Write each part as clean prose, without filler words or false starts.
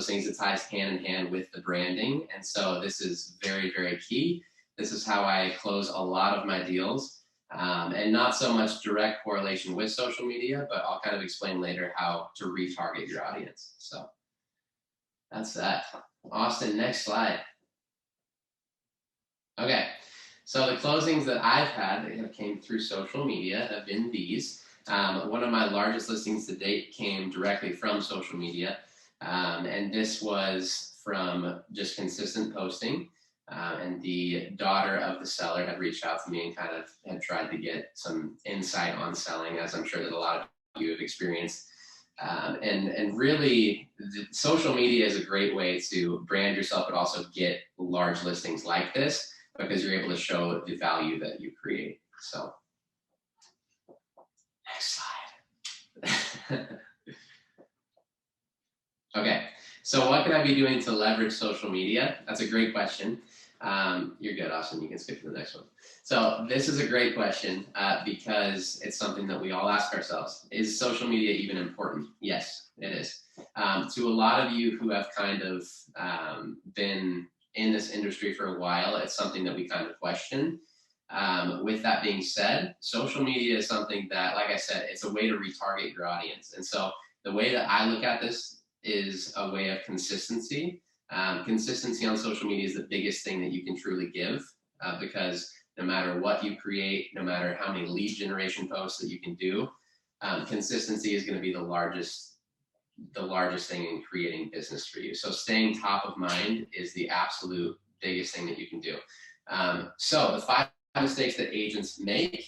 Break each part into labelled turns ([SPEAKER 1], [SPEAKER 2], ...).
[SPEAKER 1] those things that ties hand in hand with the branding. And so this is very, very key. This is how I close a lot of my deals. And not so much direct correlation with social media, but I'll kind of explain later how to retarget your audience. So that's that. Austin, next slide. Okay, so the closings that I've had that have came through social media have been these. One of my largest listings to date came directly from social media, and this was from just consistent posting. And the daughter of the seller had reached out to me and kind of had tried to get some insight on selling, as I'm sure that a lot of you have experienced. And really, social media is a great way to brand yourself, but also get large listings like this, because you're able to show the value that you create. So, next slide. Okay, so what can I be doing to leverage social media? That's a great question. You're good, Austin. You can skip to the next one. So this is a great question because it's something that we all ask ourselves. Is social media even important? Yes, it is. To a lot of you who have kind of been in this industry for a while, it's something that we kind of question. With that being said, social media is something that, like I said, it's a way to retarget your audience. And so the way that I look at this is a way of consistency. Consistency on social media is the biggest thing that you can truly give because no matter what you create, no matter how many lead generation posts that you can do, consistency is going to be the largest thing in creating business for you. So staying top of mind is the absolute biggest thing that you can do. So the 5 mistakes that agents make: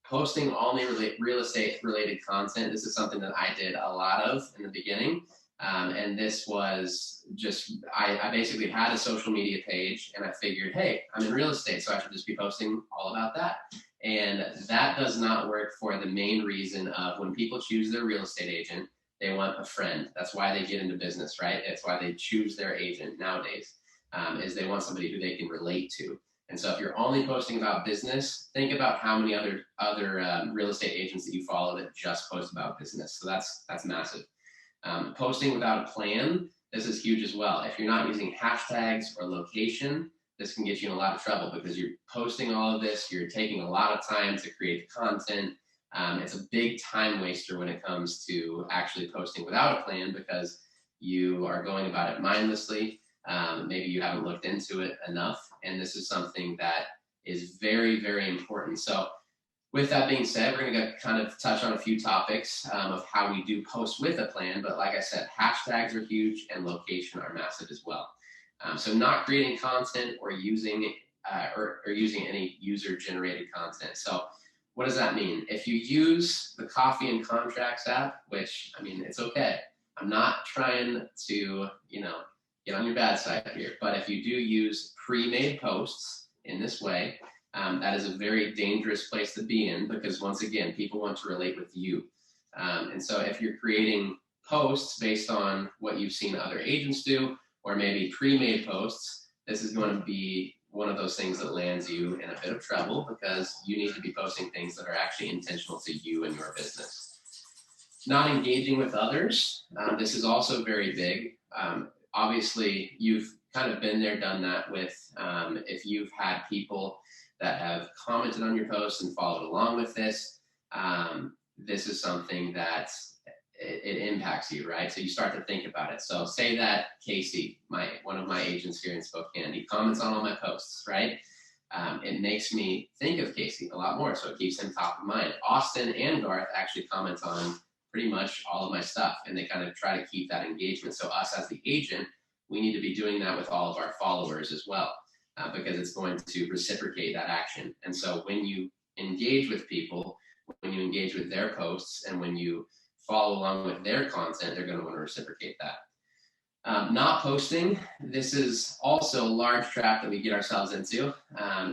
[SPEAKER 1] posting only real estate related content. This is something that I did a lot of in the beginning. And this was just, I basically had a social media page and I figured, hey, I'm in real estate, so I should just be posting all about that. And that does not work for the main reason of when people choose their real estate agent, they want a friend. That's why they get into business, right? That's why they choose their agent nowadays, is they want somebody who they can relate to. And so if you're only posting about business, think about how many other real estate agents that you follow that just post about business. So that's massive. Posting without a plan, this is huge as well. If you're not using hashtags or location, this can get you in a lot of trouble because you're posting all of this, you're taking a lot of time to create the content. It's a big time waster when it comes to actually posting without a plan because you are going about it mindlessly. Maybe you haven't looked into it enough, and this is something that is very, very important. So with that being said, we're going to kind of touch on a few topics of how we do post with a plan. But like I said, hashtags are huge and location are massive as well. So not creating content or using using any user-generated content. So what does that mean? If you use the Coffee and Contracts app, which, I mean, it's okay. I'm not trying to, get on your bad side here. But if you do use pre-made posts in this way, that is a very dangerous place to be in because, once again, people want to relate with you. And so if you're creating posts based on what you've seen other agents do, or maybe pre-made posts, this is going to be one of those things that lands you in a bit of trouble because you need to be posting things that are actually intentional to you and your business. Not engaging with others. This is also very big. Obviously, you've kind of been there, done that with, if you've had people that have commented on your posts and followed along with this, this is something that it impacts you, right? So you start to think about it. So say that Casey, one of my agents here in Spokane, he comments on all my posts, right? It makes me think of Casey a lot more, so it keeps him top of mind. Austin and Garth actually comment on pretty much all of my stuff, and they kind of try to keep that engagement. So us as the agent, we need to be doing that with all of our followers as well. Because it's going to reciprocate that action. And so when you engage with people, when you engage with their posts, and when you follow along with their content, they're going to want to reciprocate that. Not posting, this is also a large trap that we get ourselves into.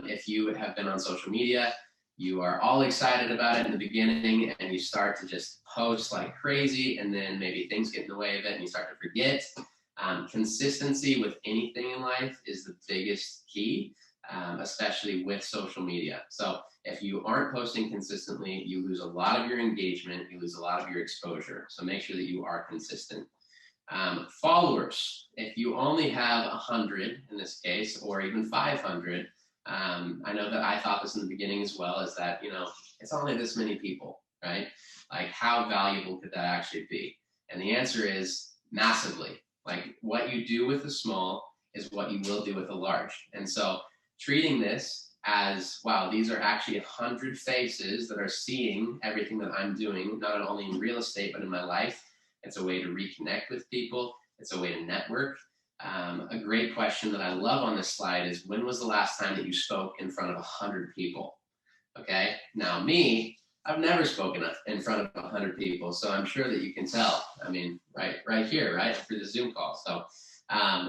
[SPEAKER 1] If you have been on social media, you are all excited about it in the beginning, and you start to just post like crazy, and then maybe things get in the way of it, and you start to forget. Consistency with anything in life is the biggest key, especially with social media. So if you aren't posting consistently, you lose a lot of your engagement, you lose a lot of your exposure. So make sure that you are consistent. Followers, if you only have 100 in this case, or even 500, I know that I thought this in the beginning as well, is that, it's only this many people, right? Like, how valuable could that actually be? And the answer is massively. Like, what you do with the small is what you will do with the large. And so treating this as, wow, these are actually 100 faces that are seeing everything that I'm doing, not only in real estate, but in my life. It's a way to reconnect with people. It's a way to network. A great question that I love on this slide is, when was the last time that you spoke in front of 100 people? Okay, now me, I've never spoken in front of 100 people, so I'm sure that you can tell. I mean, right here, right, for the Zoom call. So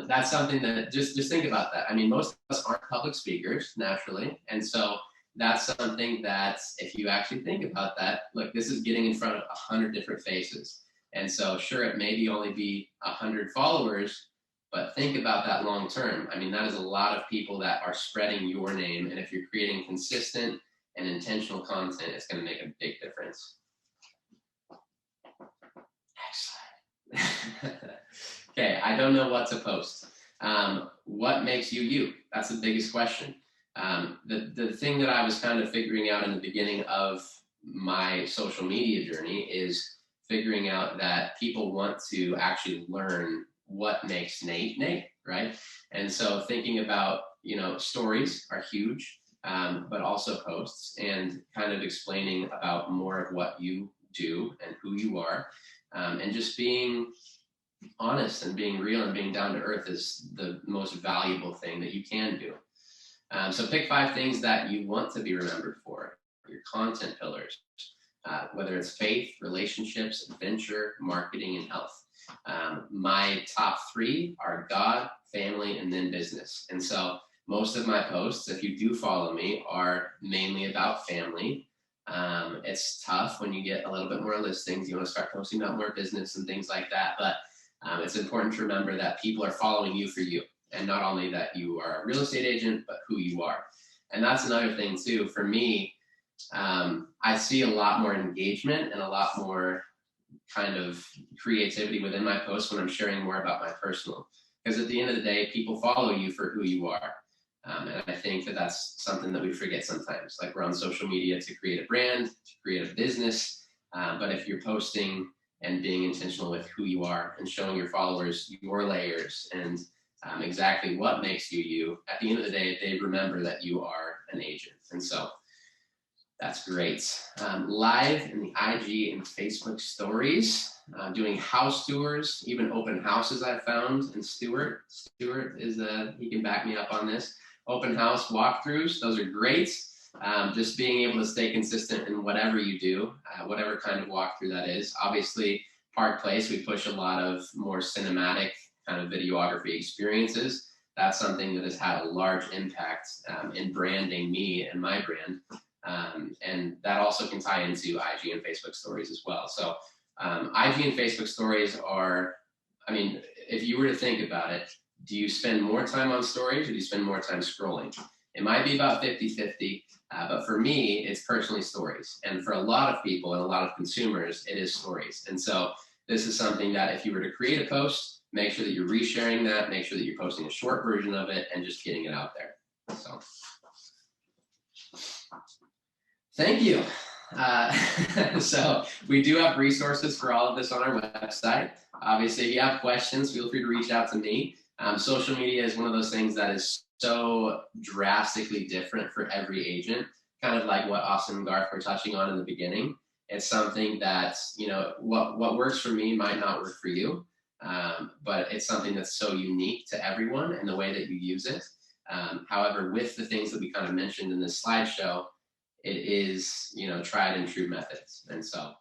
[SPEAKER 1] that's something that just think about that. I mean, most of us aren't public speakers naturally, and so that's something that, if you actually think about that, look, this is getting in front of 100 different faces. And so sure, it maybe only be 100 followers, but think about that long term. I mean, that is a lot of people that are spreading your name, and if you're creating consistent and intentional content, it's going to make a big difference. Excellent. Okay, I don't know what to post. What makes you you? That's the biggest question. The thing that I was kind of figuring out in the beginning of my social media journey is figuring out that people want to actually learn what makes Nate Nate, right? And so thinking about, stories are huge, but also posts, and kind of explaining about more of what you do and who you are, and just being honest and being real and being down to earth is the most valuable thing that you can do. So pick 5 things that you want to be remembered for, your content pillars, whether it's faith, relationships, adventure, marketing, and health. My top 3 are God, family, and then business. And so most of my posts, if you do follow me, are mainly about family. It's tough when you get a little bit more listings. You want to start posting about more business and things like that. But it's important to remember that people are following you for you, and not only that you are a real estate agent, but who you are. And that's another thing too. For me, I see a lot more engagement and a lot more kind of creativity within my posts when I'm sharing more about my personal. Because at the end of the day, people follow you for who you are. And I think that that's something that we forget sometimes. Like, we're on social media to create a brand, to create a business. But if you're posting and being intentional with who you are and showing your followers your layers and exactly what makes you you, at the end of the day, they remember that you are an agent. And so that's great. Live in the IG and Facebook stories, doing house tours, even open houses I've found. And Stuart is he can back me up on this. Open house walkthroughs, those are great. Just being able to stay consistent in whatever you do, whatever kind of walkthrough that is. Obviously, Park Place, we push a lot of more cinematic kind of videography experiences. That's something that has had a large impact in branding me and my brand. And that also can tie into IG and Facebook stories as well. So IG and Facebook stories are, I mean, if you were to think about it, do you spend more time on stories or do you spend more time scrolling? It might be about 50-50, but for me, it's personally stories. And for a lot of people and a lot of consumers, it is stories. And so this is something that if you were to create a post, make sure that you're resharing that, make sure that you're posting a short version of it and just getting it out there. So thank you. So we do have resources for all of this on our website. Obviously, if you have questions, feel free to reach out to me. Social media is one of those things that is so drastically different for every agent, kind of like what Austin and Garth were touching on in the beginning. It's something that, what works for me might not work for you, but it's something that's so unique to everyone and the way that you use it. However, with the things that we kind of mentioned in this slideshow, it is, tried and true methods. And so